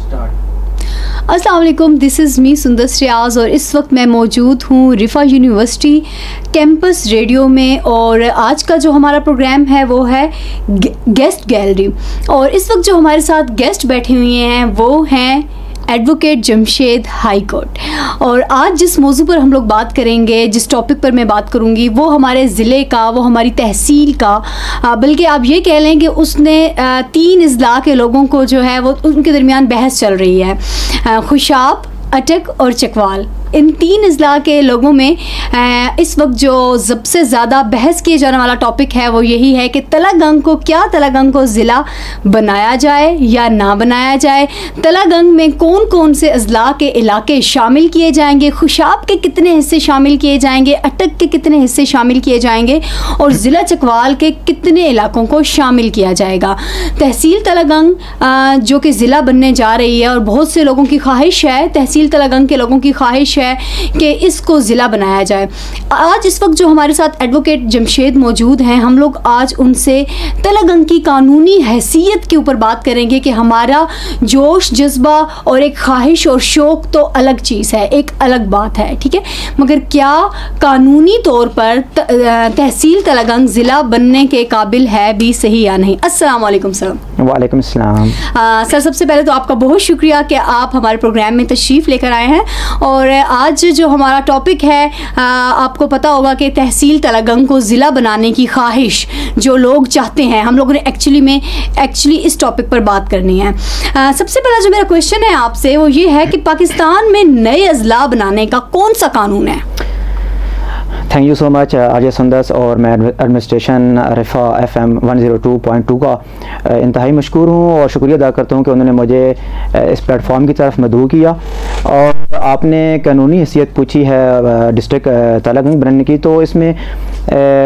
अस्सलाम वालेकुम, this is me सुंदर श्रियाज और इस वक्त मैं मौजूद हूँ रिफ़ा यूनिवर्सिटी कैंपस रेडियो में। और आज का जो हमारा प्रोग्राम है वो है गेस्ट गैलरी। और इस वक्त जो हमारे साथ गेस्ट बैठे हुए हैं वो हैं एडवोकेट जमशेद हाई कोर्ट। और आज जिस मौजू पर हम लोग बात करेंगे, जिस टॉपिक पर मैं बात करूंगी, वो हमारे ज़िले का, वो हमारी तहसील का, बल्कि आप ये कह लें कि उसने 3 अजला के लोगों को जो है वो उनके दरमियान बहस चल रही है। खुशाब, अटक और चकवाल, इन 3 अजला के लोगों में इस वक्त जो सबसे ज़्यादा बहस किए जाने वाला टॉपिक है वो यही है कि तलागंग को ज़िला बनाया जाए या ना बनाया जाए। तलागंग में कौन कौन से अजला के इलाके शामिल किए जाएंगे, खुशाब के कितने हिस्से शामिल किए जाएंगे, अटक के कितने हिस्से शामिल किए जाएंगे और ज़िला चकवाल के कितने इलाकों को शामिल किया जाएगा। तहसील तलागंग जो कि ज़िला बनने जा रही है और बहुत से लोगों की ख्वाहिश है, तहसील तलागंग के लोगों की ख्वाहिश है कि इसको ज़िला बनाया जाए। आज इस वक्त जो हमारे साथ एडवोकेट जमशेद मौजूद हैं, हम लोग आज उनसे तलागंग की कानूनी हैसियत के ऊपर बात करेंगे कि हमारा जोश, जज्बा और एक ख्वाहिश और शौक़ तो अलग चीज़ है, एक अलग बात है, ठीक है, मगर क्या कानूनी तौर पर तहसील तलागंग ज़िला बनने के काबिल है भी, सही या नहीं। अस्सलाम वालेकुम सर। वालेकुम सलाम। सर, सबसे पहले तो आपका बहुत शुक्रिया कि आप हमारे प्रोग्राम में तशरीफ़ लेकर आए हैं। और आज जो हमारा टॉपिक है, आपको पता होगा कि तहसील तलागंग को ज़िला बनाने की ख्वाहिश जो लोग चाहते हैं, हम लोगों ने एक्चुअली इस टॉपिक पर बात करनी है। सबसे पहला जो मेरा क्वेश्चन है आपसे वो ये है कि पाकिस्तान में नए अजला बनाने का कौन सा कानून है? Thank you so much Ajay Sundas. और मैं एडमिनिस्ट्रेशन रिफ़ा FM 102.2 का इंतहाई मशकूर हूँ और शुक्रिया अदा करता हूँ कि उन्होंने मुझे इस प्लेटफॉर्म की तरफ मदऊ किया। और आपने कानूनी हैसियत पूछी है डिस्ट्रिक्ट तलागंग बनने की, तो इसमें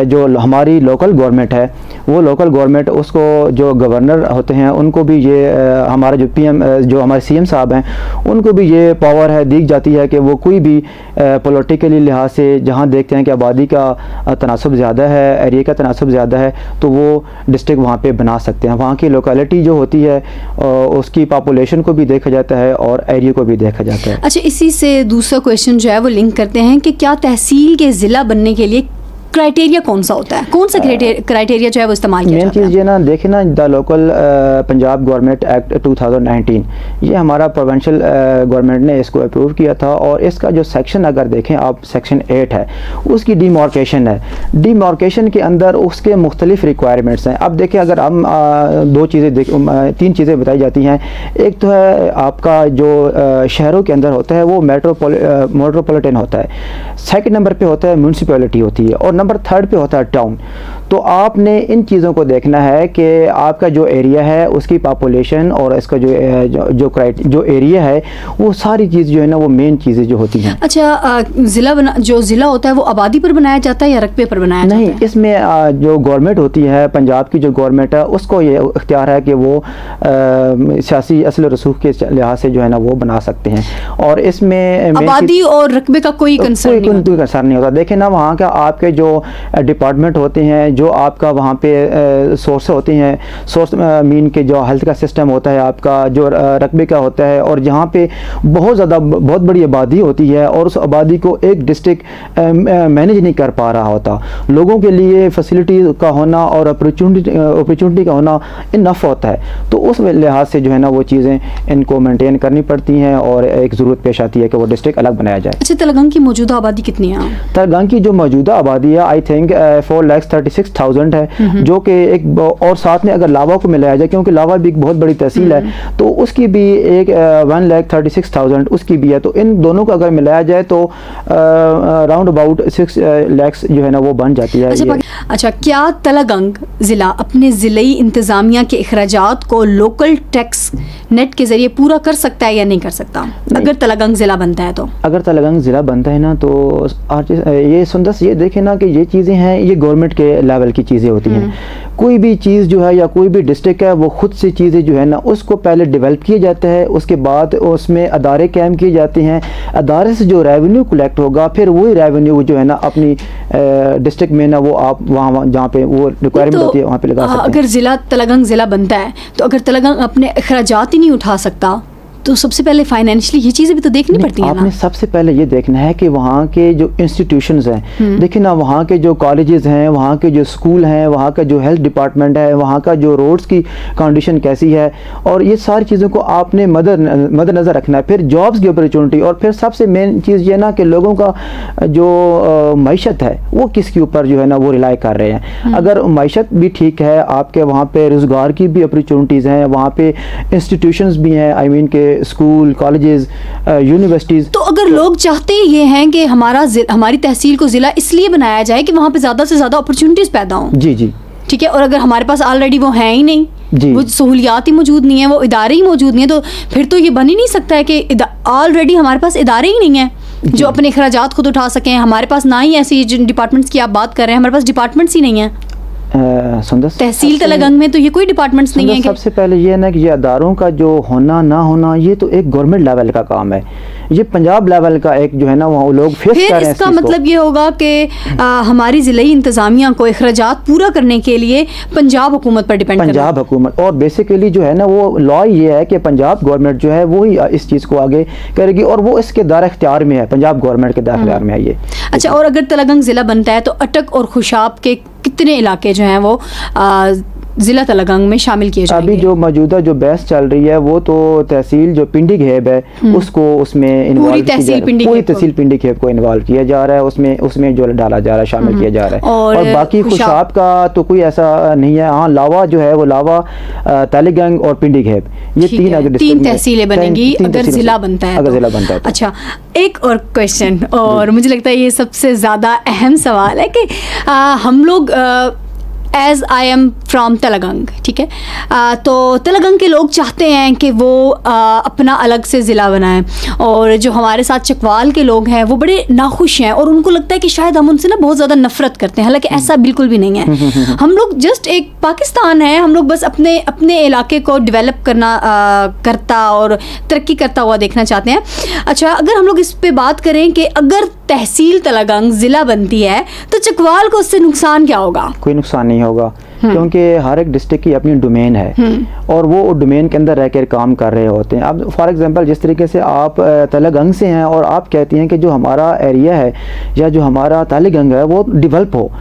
जो हमारी लोकल गवर्नमेंट है, वो लोकल गवर्नमेंट, उसको जो गवर्नर होते हैं उनको भी ये हमारा जो PM जो हमारे CM साहब हैं, उनको भी ये पावर है, दी जाती है कि वो कोई भी पॉलिटिकली लिहाज से जहाँ देखते हैं कि आबादी का तनासब ज़्यादा है, एरिया का तनासब ज़्यादा है, तो वो डिस्ट्रिक्ट वहाँ पे बना सकते हैं। वहाँ की लोकेलिटी जो होती है उसकी पॉपुलेशन को भी देखा जाता है और एरिया को भी देखा जाता है। अच्छा, इसी से दूसरा क्वेश्चन जो है वो लिंक करते हैं कि क्या तहसील के ज़िला बनने के लिए क्राइटेरिया कौन सा होता है, कौन सा क्राइटेरिया जो है वो इस्तेमाल किया जाता है? मेन चीज़ ये ना देखें ना, the local Punjab government act 2019, ये हमारा प्रोविंशियल गवर्नमेंट ने इसको अप्रूव किया था। और इसका जो सेक्शन अगर देखें आप, सेक्शन 8 है, उसकी डिमार्केशन है। डिमार्केशन के अंदर उसके मुख्तलिफ रिक्वायरमेंट्स हैं। अब देखें, अगर हम 3 चीज़ें बताई जाती हैं। एक तो है आपका जो शहरों के अंदर होता है वो मेट्रोपॉलिटन होता है, सेकंड नंबर पे होता है म्यूनसिपैलिटी होती है, और नंबर 3rd पे होता है टाउन। तो आपने इन चीज़ों को देखना है कि आपका जो एरिया है उसकी पॉपुलेशन और इसका जो एरिया है, वो सारी चीज़ जो है ना, वो मेन चीज़ें जो होती हैं। अच्छा, जो ज़िला होता है वो आबादी पर बनाया जाता है या रकबे पर बनाया जाता है? नहीं, इसमें जो गवर्नमेंट होती है, पंजाब की जो गवर्नमेंट है, उसको ये इख्तियार है कि वो सियासी असल रसूख के लिहाज से जो है ना वो बना सकते हैं। और इसमें आबादी और रकबे का कोई कंसर्न नहीं होता। देखें ना, वहाँ का आपके जो डिपार्टमेंट होते हैं, जो आपका वहाँ पे सोर्स होते हैं, सोर्स मीन के जो हेल्थ का सिस्टम होता है आपका, जो रकबे का होता है, और जहाँ पे बहुत बड़ी आबादी होती है और उस आबादी को एक डिस्ट्रिक्ट मैनेज नहीं कर पा रहा होता, लोगों के लिए फैसिलिटी का होना और अपॉर्चुनिटी का होना इनफ होता है, तो उस लिहाज से जो है ना वो चीज़ें इनको मेंटेन करनी पड़ती हैं और एक ज़रूरत पेश आती है कि वो डिस्ट्रिक्ट अलग बनाया जाए। अच्छा, तलागंग की मौजूदा आबादी कितनी है? तलागंग की जो मौजूदा आबादी है, आई थिंक 4,36,000 है, जो कि एक, और साथ में अगर लावा को मिलाया जाए, क्योंकि लावा भी एक बहुत बड़ी तहसील है, तो उसकी भी एक 1,36,000 उसकी भी है। तो इन दोनों को अगर मिलाया जाए तो राउंड अबाउट 6 लाख जो है ना वो बन जाती है। अच्छा, क्या तलागंग ज़िला अपने ज़िलाई इंतज़ामिया के अखराजात को लोकल टैक्स नेट के ज़रिए पूरा कर सकता है या नहीं कर सकता, अगर तलागंग ज़िला बनता है तो? अगर तलागंग ज़िला बनता है ना, तो ये सुंदस ये देखें ना कि ये चीज़ें हैं, ये गवर्नमेंट के लेवल की चीज़ें होती हैं। कोई भी चीज़ जो है या कोई भी डिस्ट्रिक्ट है, वो खुद से चीज़ें जो है ना उसको पहले डेवलप किया जाता है, उसके बाद उसमें अदारे कायम किए जाते हैं, अदारे से जो रेवेन्यू कलेक्ट होगा, फिर वही रेवेन्यू जो है ना अपनी डिस्ट्रिक्ट में ना वो आप वहाँ जहाँ पे वो रिक्वायरमेंट होती है वहाँ पे लगा सकते हैं। अगर ज़िला तलागंग ज़िला बनता है तो अगर तलागंग अपने अखराजात ही नहीं उठा सकता तो सबसे पहले फाइनेंशियली ये चीज़ें भी तो देखनी पड़ती हैं ना। आपने सबसे पहले ये देखना है कि वहाँ के जो इंस्टीट्यूशंस हैं, देखिए ना, वहाँ के जो कॉलेजेस हैं, वहाँ के जो स्कूल हैं, वहाँ का जो हेल्थ डिपार्टमेंट है, वहाँ का जो रोड्स की कंडीशन कैसी है, और ये सारी चीज़ों को आपने मद्देनज़र रखना है। फिर जॉब्स की अपॉर्चुनिटी, और फिर सबसे मेन चीज़ ये ना कि लोगों का जो मईशत है वो किसके ऊपर जो है ना वो रिलाई कर रहे हैं। अगर मईशत भी ठीक है, आपके वहाँ पे रोज़गार की भी अपॉर्चुनिटीज़ हैं, वहाँ पे इंस्टीट्यूशंस भी हैं, आई मीन के स्कूल, कॉलेजेस, यूनिवर्सिटीज़। तो अगर लोग चाहते ये हैं कि हमारी तहसील को ज़िला इसलिए बनाया जाए कि वहाँ पे ज़्यादा से ज़्यादा अपॉर्चुनिटीज़ पैदा हों। जी जी, ठीक है। और अगर हमारे पास ऑलरेडी वो हैं ही नहीं, वो सहूलियात ही मौजूद नहीं है, वो इदारे ही मौजूद नहीं है, तो फिर तो ये बन ही नहीं सकता है कि ऑलरेडी हमारे पास इदारे ही नहीं है जो अपने अखराजात खुद उठा सकें। हमारे पास ना ही ऐसी जिन डिपार्टमेंट्स की आप बात कर रहे हैं, हमारे पास डिपार्टमेंट्स ही नहीं है। तहसील तलगंग में तो ये कोई डिपार्टमेंट्स नहीं है। सबसे पहले ये है ना कि ये अदारों का जो होना ना होना, ये तो एक गवर्नमेंट लेवल का काम है, ये पंजाब लेवल का एक जो है ना वो लोग फेस कर रहे हैं। इसका मतलब ये होगा कि हमारी ज़िलाई इंतज़ामिया को अखराजात पूरा करने के लिए पंजाब हुकूमत पर डिपेंड करना है। पंजाब हुकूमत, और बेसिकली जो है ना वो लॉ ये है कि पंजाब गवर्नमेंट जो है वो ही इस चीज़ को आगे करेगी, और वो इसके दायरे इख्तियार में है, पंजाब गवर्नमेंट के दायरे इख्तियार में है ये। अच्छा, और अगर तलगंग ज़िला बनता है तो अटक और खुशाब के कितने इलाके जो हैं वो ज़िला तलगंग में शामिल किए जाएंगे? अभी जो मौजूदा जो बहस चल रही है वो तो तहसील जो पिंडी घेब है उसको उसमें पूरी तहसील पिंडी घेब को इन्वॉल्व किया जा रहा है, उसमें जो डाला जा रहा है, शामिल किया जा रहा है। और बाकी खुशाब का तो कोई ऐसा नहीं है। हाँ, लावा जो है वो लावा, तलगंग और पिंडी घेब, ये तीन तहसीलें बनेंगी अगर ज़िला बनता है। अच्छा, एक और क्वेश्चन, और मुझे लगता है ये सबसे ज़्यादा अहम सवाल है कि हम लोग as I am from Talagang, ठीक है, तो तलगंग के लोग चाहते हैं कि वो अपना अलग से ज़िला बनाएं, और जो हमारे साथ चकवाल के लोग हैं वो बड़े नाखुश हैं, और उनको लगता है कि शायद हम उनसे ना बहुत ज़्यादा नफ़रत करते हैं, हालांकि ऐसा बिल्कुल भी नहीं है। हम लोग जस्ट एक पाकिस्तान है, हम लोग बस अपने इलाके को डेवलप करता और तरक्की करता हुआ देखना चाहते हैं। अच्छा, अगर हम लोग इस पर बात करें कि अगर तहसील तलगंग ज़िला बनती है तो चकवाल को उससे नुकसान क्या होगा? कोई नुकसान नहीं होगा, क्योंकि हर एक डिस्ट्रिक्ट की अपनी डोमेन है और वो डोमेन के अंदर रहकर काम कर रहे होते हैं। अब फॉर एग्जांपल जिस तरीके से आप तलगंग से हैं और आप कहती हैं कि जो हमारा एरिया है या जो हमारा तलगंग है वो डेवलप हो,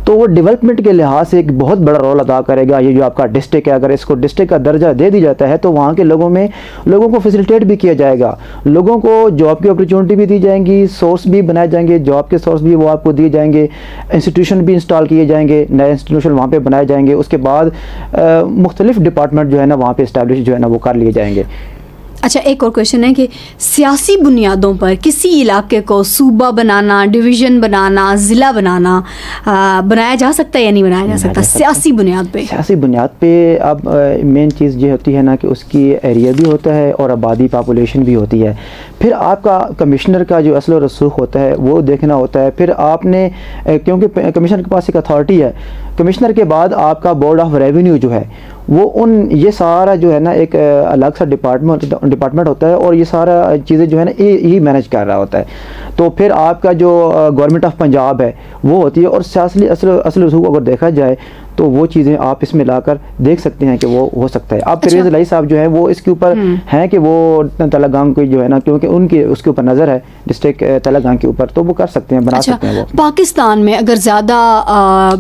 तो वो डेवलपमेंट के लिहाज से एक बहुत बड़ा रोल अदा करेगा। ये जो आपका डिस्ट्रिक्ट है, अगर इसको डिस्ट्रिक्ट का दर्जा दे दी जाता है तो वहाँ के लोगों को फैसिलिटेट भी किया जाएगा, लोगों को जॉब की अपॉर्चुनिटी भी दी जाएंगी, सोर्स भी बनाए जाएंगे, जॉब के सोर्स भी वो आपको दिए जाएंगे, इंस्टीट्यूशन भी इंस्टॉल किए जाएंगे, नए इंस्टीट्यूशन वहाँ पे बनाए जाएंगे, उसके बाद मुख्तलिफ डिपार्टमेंट जो है ना वहाँ पे इस्टेब्लिश जो है ना वो कर लिए जाएंगे। अच्छा, एक और क्वेश्चन है कि सियासी बुनियादों पर किसी इलाके को सूबा बनाना, डिवीज़न बनाना, ज़िला बनाया जा सकता है या नहीं बनाया जा सकता सियासी बुनियाद पे? सियासी बुनियाद पे अब मेन चीज़ ये होती है ना कि उसकी एरिया भी होता है और आबादी पॉपुलेशन भी होती है। फिर आपका कमिश्नर का जो असल रसूख होता है वो देखना होता है। फिर आपने क्योंकि कमिश्नर के पास एक अथॉरिटी है, कमिश्नर के बाद आपका बोर्ड ऑफ रेवेन्यू जो है वो ये सारा जो है ना एक अलग सा डिपार्टमेंट होता है और ये सारा चीज़ें जो है ना ये मैनेज कर रहा होता है। तो फिर आपका जो गवर्नमेंट ऑफ पंजाब है वो होती है, और सियासी असल रसूख अगर देखा जाए तो वो चीज़ें आप इसमें लाकर देख सकते हैं कि वो हो सकता है। अब परवेज़ इलाही साहब जो है वो इसके ऊपर हैं कि वो तलगंग को जो है ना, क्योंकि उनके उसके ऊपर नज़र है डिस्ट्रिक्ट तलगंग के ऊपर, तो वो कर सकते हैं, बना सकते हैं वो। पाकिस्तान में अगर ज़्यादा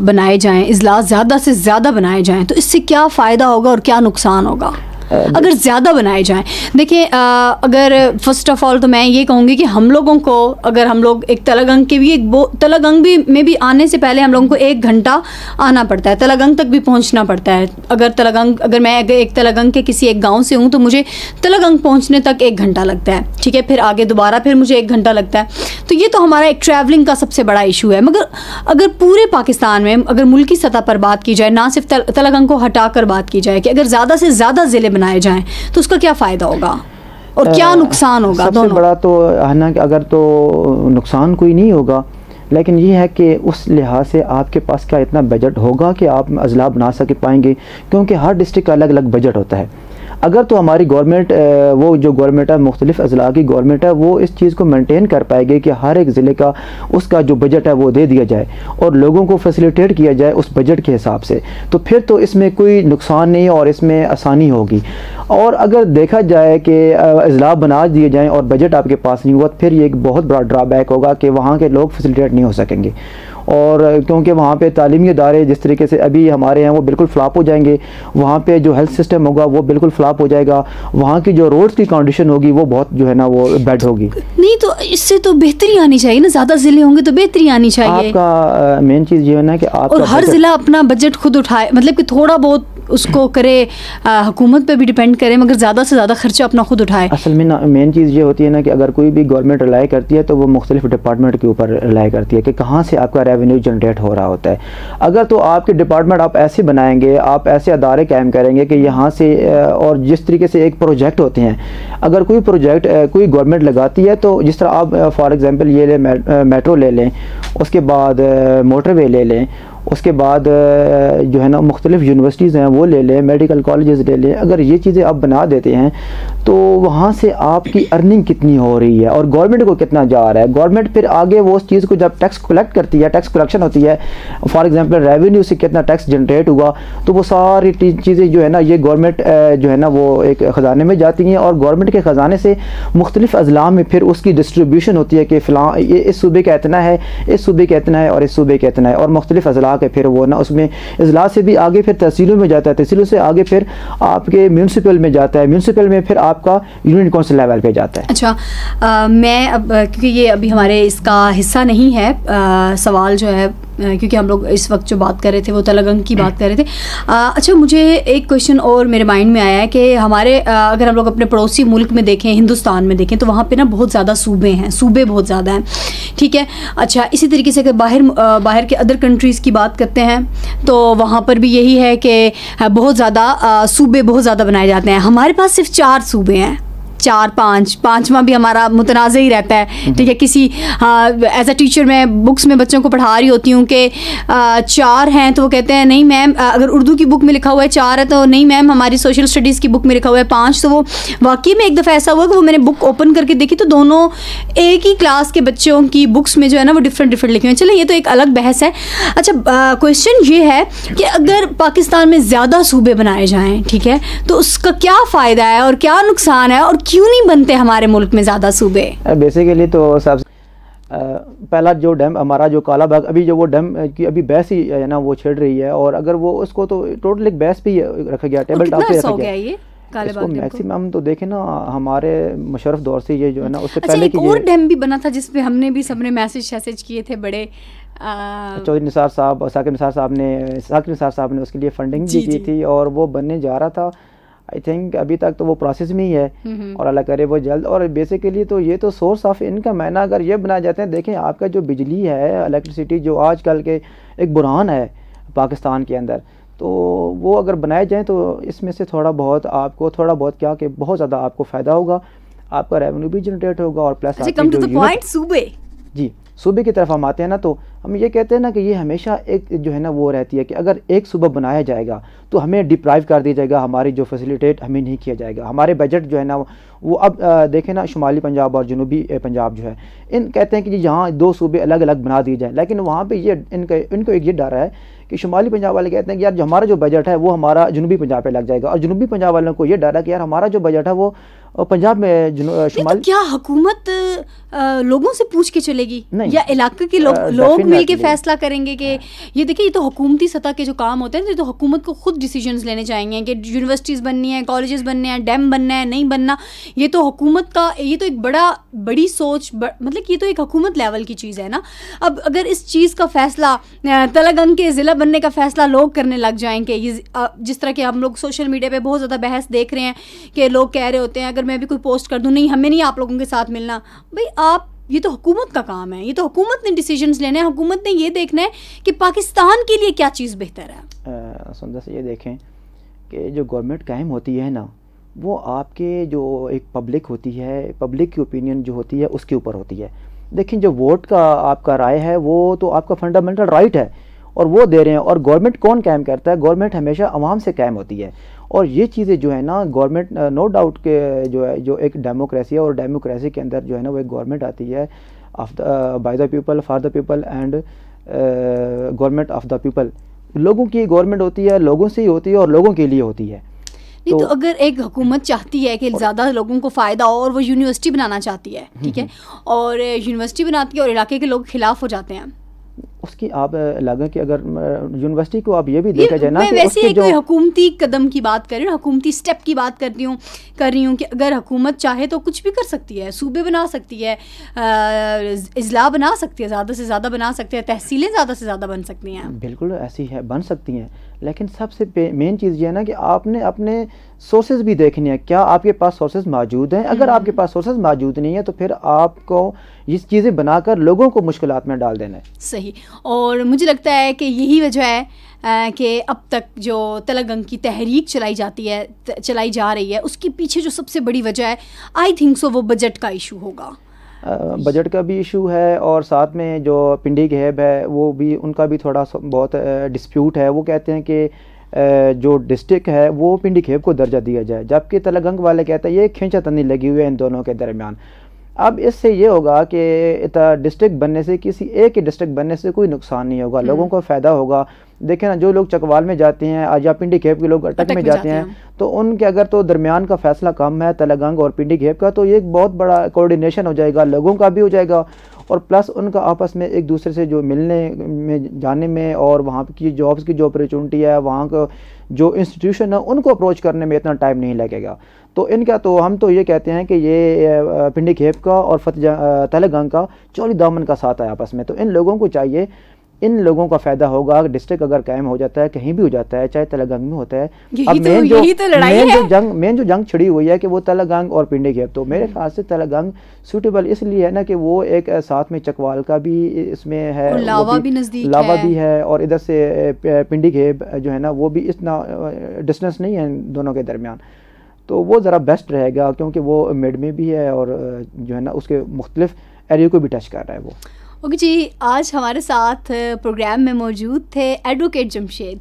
बनाए जाएँ, इजलास ज़्यादा से ज़्यादा बनाए जाएँ तो इससे क्या फ़ायदा होगा और क्या नुकसान होगा अगर ज़्यादा बनाए जाएं? देखिए, अगर फर्स्ट ऑफ ऑल तो मैं ये कहूँगी कि हम लोगों को, अगर हम लोग एक तलगंग के भी तलगंग में भी आने से पहले हम लोगों को 1 घंटा आना पड़ता है, तलगंग तक भी पहुँचना पड़ता है। अगर मैं एक तलगंग के किसी एक गाँव से हूँ तो मुझे तलगंग पहुँचने तक 1 घंटा लगता है, ठीक है, फिर आगे दोबारा फिर मुझे 1 घंटा लगता है। तो ये तो हमारा एक ट्रैवलिंग का सबसे बड़ा इशू है। मगर अगर पूरे पाकिस्तान में अगर मुल्की सतह पर बात की जाए, ना सिर्फ तलगंग को हटा कर बात की जाए कि अगर ज़्यादा से ज़्यादा ज़िले बनाए जाएं तो उसका क्या फ़ायदा होगा और क्या नुकसान होगा? सबसे बड़ा तो है ना कि अगर तो नुकसान कोई नहीं होगा, लेकिन ये है कि उस लिहाज से आपके पास क्या इतना बजट होगा कि आप अजला बना सके पाएंगे, क्योंकि हर डिस्ट्रिक्ट का अलग अलग बजट होता है। अगर तो हमारी गवर्नमेंट वो जो गवर्नमेंट है, मुख्तलिफ अजला की गवर्नमेंट है, वो इस चीज़ को मेंटेन कर पाएगी कि हर एक ज़िले का उसका जो बजट है वो दे दिया जाए और लोगों को फैसिलिटेट किया जाए उस बजट के हिसाब से, तो फिर तो इसमें कोई नुकसान नहीं और इसमें आसानी होगी। और अगर देखा जाए कि अजला बना दिए जाएँ और बजट आपके पास नहीं हुआ, फिर ये एक बहुत बड़ा ड्रॉबैक होगा कि वहाँ के लोग फैसिलिटेट नहीं हो सकेंगे। और क्योंकि वहाँ पे तालीमी इदारे जिस तरीके से अभी हमारे हैं वो बिल्कुल फ्लॉप हो जाएंगे, वहाँ पे जो हेल्थ सिस्टम होगा वो बिल्कुल फ्लॉप हो जाएगा, वहाँ की जो रोड्स की कंडीशन होगी वो बहुत जो है ना वो बैड होगी। नहीं तो इससे तो बेहतरी आनी चाहिए ना, ज़्यादा ज़िले होंगे तो बेहतरी आनी चाहिए। आपका मेन चीज़ ये है ना कि आप और हर ज़िला अपना बजट खुद उठाए, मतलब कि थोड़ा बहुत उसको करे, हुकूमत पे भी डिपेंड करे, मगर ज़्यादा से ज़्यादा खर्चा अपना खुद उठाए। असल में ना मेन चीज़ ये होती है ना कि अगर कोई भी गवर्नमेंट रिलाई करती है तो वो मुख्तलिफ डिपार्टमेंट के ऊपर रिलाई करती है कि कहाँ से आपका रेवेन्यू जनरेट हो रहा होता है। अगर तो आपके डिपार्टमेंट आप ऐसे बनाएंगे, आप ऐसे अदारे कायम करेंगे कि यहाँ से और जिस तरीके से एक प्रोजेक्ट होते हैं, अगर कोई प्रोजेक्ट कोई गवर्नमेंट लगाती है तो जिस तरह आप फॉर एग्ज़ाम्पल ये लें, मेट्रो ले लें, उसके बाद मोटरवे ले लें, उसके बाद जो है ना मुख्तलिफ यूनिवर्सिटीज़ हैं वो ले लें, मेडिकल कॉलेजेस ले लें, अगर ये चीज़ें आप बना देते हैं तो वहाँ से आपकी अर्निंग कितनी हो रही है और गवर्नमेंट को कितना जा रहा है। गवर्नमेंट फिर आगे वो उस चीज़ को जब टैक्स कलेक्ट करती है, टैक्स कलेक्शन होती है, फॉर एग्जांपल रेवेन्यू से कितना टैक्स जनरेट हुआ, तो वो सारी चीज़ें जो है ना ये गवर्नमेंट जो है ना वो एक ख़जाने में जाती हैं और गवर्नमेंट के ख़जाने से मुख्तलिफ अजला में फिर उसकी डिस्ट्रीब्यूशन होती है कि फ़लाँ ये इस सूबे का इतना है, इस सूबे का इतना है और इस सूबे का इतना है, और मुख्तलिफ अजला के फिर वो ना उसमें इजलास से भी आगे फिर तहसीलों में जाता है, तहसीलों से आगे फिर आपके म्यूनसिपल में जाता है, म्यूनसिपल में फिर आपका यूनियन काउंसिल लेवल पे जाता है। अच्छा, मैं अब क्योंकि ये अभी हमारे इसका हिस्सा नहीं है सवाल जो है, क्योंकि हम लोग इस वक्त जो बात कर रहे थे वो तलगंग की बात कर रहे थे। अच्छा, मुझे एक क्वेश्चन और मेरे माइंड में आया है कि हमारे अगर हम लोग अपने पड़ोसी मुल्क में देखें, हिंदुस्तान में देखें, तो वहाँ पे ना बहुत ज़्यादा सूबे हैं, सूबे बहुत ज़्यादा हैं, ठीक है। अच्छा, इसी तरीके से अगर बाहर के अदर कंट्रीज़ की बात करते हैं तो वहाँ पर भी यही है कि बहुत ज़्यादा सूबे बहुत ज़्यादा बनाए जाते हैं। हमारे पास सिर्फ 4 सूबे हैं, 4-5, पाँचवां भी हमारा मुतनाज़ ही रहता है, ठीक है। किसी एज अ टीचर मैं बुक्स में बच्चों को पढ़ा रही होती हूँ कि 4 हैं तो वो कहते हैं नहीं मैम, अगर उर्दू की बुक में लिखा हुआ है 4 है तो नहीं मैम, हमारी सोशल स्टडीज़ की बुक में लिखा हुआ है 5। तो वो वाकई में एक दफ़ा ऐसा हुआ कि वो मैंने बुक ओपन करके देखी तो दोनों एक ही क्लास के बच्चों की बुक्स में जो है ना वो डिफरेंट लिखे हुए हैं। चलो, ये तो एक अलग बहस है। अच्छा, क्वेश्चन ये है कि अगर पाकिस्तान में ज़्यादा सूबे बनाए जाएँ, ठीक है, तो उसका क्या फ़ायदा है और क्या नुकसान है और क्यों नहीं बनते हमारे मुल्क में ज़्यादा सूबे? बेसिकली तो सबसे पहला जो डैम हमारा जो काला बाग, अभी जो वो डैम की अभी बहस ही है ना वो छिड़ रही है, और अगर वो उसको तो टोटल एक बहस पे रखा गया, टेबल टॉप पे रखा गया ये इसको मैक्सिमम। तो देखें ना हमारे मुशर्रफ दौर से ये जो है ना उससे पहले की और डैम भी बना था जिसपे हमने भी सबने मैसेज किए थे बड़े, चौधरी निसार साहब, साकिब निसार साहब ने उसके लिए फंडिंग भी की थी और वो बनने जा रहा था। आई थिंक अभी तक तो वो प्रोसेस में ही है और अल्लाह करे वो जल्द। और बेसिकली तो ये तो सोर्स ऑफ इनकम है ना, अगर ये बनाए जाते हैं, देखें आपका जो बिजली है, इलेक्ट्रिसिटी जो आजकल के एक बुरहान है पाकिस्तान के अंदर, तो वो अगर बनाए जाएँ तो इसमें से थोड़ा बहुत आपको क्या कि बहुत ज़्यादा आपको फ़ायदा होगा, आपका रेवेन्यू भी जनरेट होगा और प्लस सूबे जी सूबे की तरफ हम आते हैं ना, तो हम ये कहते हैं ना कि ये हमेशा एक जो है ना वो रहती है कि अगर एक सूबा बनाया जाएगा तो हमें डिप्राइव कर दिया जाएगा, हमारी जो फैसिलिटेट हमें नहीं किया जाएगा। हमारे बजट जो है ना वो अब देखें ना, शुमाली पंजाब और जनूबी पंजाब जो है, इन कहते हैं कि यहाँ 2 सूबे अलग अलग बना दिए जाए, लेकिन वहाँ पे ये इनको एक ये डर है कि शुमाली पंजाब वाले कहते हैं कि यार जो हमारा जो बजट है वो हमारा जनूबी पंजाब पे लग जाएगा, और जनूबी पंजाब वालों को ये डर है कि यार हमारा जो बजट है वो पंजाब में शुमाली। तो क्या हुकूमत लोगों से पूछ के चलेगी या इलाके के लोग मिल के फैसला करेंगे कि ये देखिए, ये तो हुकूमती सतह के जो काम होते हैं तो हुकूमत को खुद डिसीजंस लेने चाहिए कि यूनिवर्सिटीज़ बननी है, कॉलेजेस बनने हैं, डैम बनना है, नहीं बनना, ये तो हुकूमत का, ये तो एक बड़ी सोच, मतलब ये तो एक हुकूमत लेवल की चीज़ है ना। अब अगर इस चीज़ का फैसला तलगंग के ज़िला बनने का फैसला लोग करने लग जाएंगे, जिस तरह के हम लोग सोशल मीडिया पे बहुत ज़्यादा बहस देख रहे हैं कि लोग कह रहे होते हैं अगर मैं भी कोई पोस्ट कर दूं, नहीं हमें नहीं आप लोगों के साथ मिलना, भाई आप, ये तो हुकूमत का काम है, ये तो हुकूमत ने डिसीजंस लेने हैं, हुकूमत ने ये देखना है कि पाकिस्तान के लिए क्या चीज़ बेहतर है। सुंदर से ये देखें कि जो गवर्नमेंट कायम होती है ना, वो आपके जो एक पब्लिक होती है, पब्लिक की ओपिनियन जो होती है उसके ऊपर होती है। देखें जो वोट का आपका राय है वो तो आपका फंडामेंटल राइट है, और वो दे रहे हैं। और गवर्नमेंट कौन कायम करता है? गवर्नमेंट हमेशा आवाम से कायम होती है। और ये चीज़ें जो है ना, गवर्नमेंट नो डाउट के जो है, जो एक डेमोक्रेसी है, और डेमोक्रेसी के अंदर जो है ना वो एक गवर्नमेंट आती है of the by the people, for the people and government of the people. लोगों की गवर्नमेंट होती है, लोगों से ही होती है और लोगों के लिए होती है। नहीं तो अगर एक हुकूमत चाहती है कि ज़्यादा लोगों को फ़ायदा हो और वो यूनिवर्सिटी बनाना चाहती है, ठीक है, और यूनिवर्सिटी बनाती है और इलाके के लोग खिलाफ हो जाते हैं, उसकी आप लगा कि अगर यूनिवर्सिटी को आप ये भी देखा जाए ना, मैं वैसे ही कोई हुकूमती कदम की बात कर रही हूँ, हुकूमती स्टेप की बात कर रही हूँ कि अगर हुकूमत चाहे तो कुछ भी कर सकती है, सूबे बना सकती है, इजला बना सकती है, ज़्यादा से ज़्यादा बना सकती है, तहसीलें ज़्यादा से ज़्यादा बन सकती हैं। बिल्कुल ऐसी है, बन सकती हैं, लेकिन सबसे मेन चीज़ ये है ना कि आपने अपने सोर्सेज भी देखने हैं। क्या आपके पास सोर्सेज मौजूद हैं? अगर आपके पास सोर्सेज मौजूद नहीं है तो फिर आपको ये चीज़ें बनाकर लोगों को मुश्किलात में डाल देना है। सही। और मुझे लगता है कि यही वजह है कि अब तक जो तलगंग की तहरीक चलाई जा रही है, उसके पीछे जो सबसे बड़ी वजह है, आई थिंक सो वो बजट का इशू होगा। बजट का भी इशू है, और साथ में जो पिंडी घेब है वो भी, उनका भी थोड़ा बहुत डिस्प्यूट है। वो कहते हैं कि जो डिस्ट्रिक्ट है वो पिंडी घेब को दर्जा दिया जाए, जबकि तलगंग वाले कहते हैं ये खींचातनी लगी हुई है इन दोनों के दरमियान। अब इससे ये होगा कि डिस्ट्रिक्ट बनने से, किसी एक ही डिस्ट्रिक्ट बनने से कोई नुकसान नहीं होगा, लोगों को फ़ायदा होगा। देखें ना, जो लोग चकवाल में जाते हैं आज या पिंडी घेब के लोग अटक में जाते हैं, तो उनके अगर तो दरमियान का फैसला कम है तलगंग और पिंडी घेब का, तो ये एक बहुत बड़ा कोऑर्डिनेशन हो जाएगा, लोगों का भी हो जाएगा, और प्लस उनका आपस में एक दूसरे से जो मिलने में, जाने में, और वहाँ की जॉब्स की जो अपॉर्चुनिटी है, वहाँ का जो इंस्टीट्यूशन है, उनको अप्रोच करने में इतना टाइम नहीं लगेगा। तो इनका तो हम तो ये कहते हैं कि ये पिंडी घेब का और तलगंग का चौली दामन का साथ है आपस में। तो इन लोगों को चाहिए, इन लोगों का फ़ायदा होगा। डिस्ट्रिक्ट अगर कायम हो जाता है, कहीं भी हो जाता है, चाहे तलगंग में होता है। अब मेन जो जंग छिड़ी हुई है कि वो तलगंग और पिंडी घेब, तो मेरे ख्याल से तलगंग सूटेबल इसलिए है ना कि वो एक साथ में चकवाल का भी इसमें है, लावा भी नज़दीक लावा भी है, और इधर से पिंडी घेब जो है ना वो भी इतना डिस्टेंस नहीं है दोनों के दरमियान। तो वो ज़रा बेस्ट रहेगा, क्योंकि वो मिड में भी है और जो है ना उसके मुख्तलिफ एरिया को भी टच कर रहा है वो। ओके जी, आज हमारे साथ प्रोग्राम में मौजूद थे एडवोकेट जमशेद।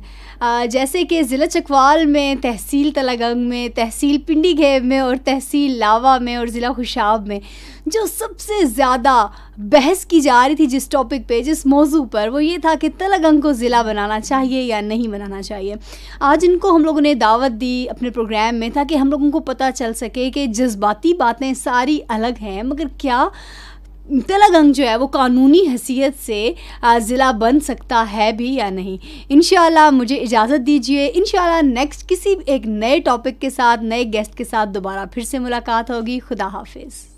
जैसे कि ज़िला चकवाल में, तहसील तलगंग में, तहसील पिंडी घेब में और तहसील लावा में और ज़िला खुशाब में जो सबसे ज़्यादा बहस की जा रही थी जिस टॉपिक पे, जिस मौजू पर, वो ये था कि तलगंग को ज़िला बनाना चाहिए या नहीं बनाना चाहिए। आज इनको हम लोगों ने दावत दी अपने प्रोग्राम में ताकि हम लोगों को पता चल सके कि जज्बाती बातें सारी अलग हैं, मगर क्या तलगंग जो है वो कानूनी हैसियत से ज़िला बन सकता है भी या नहीं। इंशाल्लाह मुझे इजाज़त दीजिए। इंशाल्लाह नेक्स्ट किसी एक नए टॉपिक के साथ, नए गेस्ट के साथ दोबारा फिर से मुलाकात होगी। खुदा हाफिज़।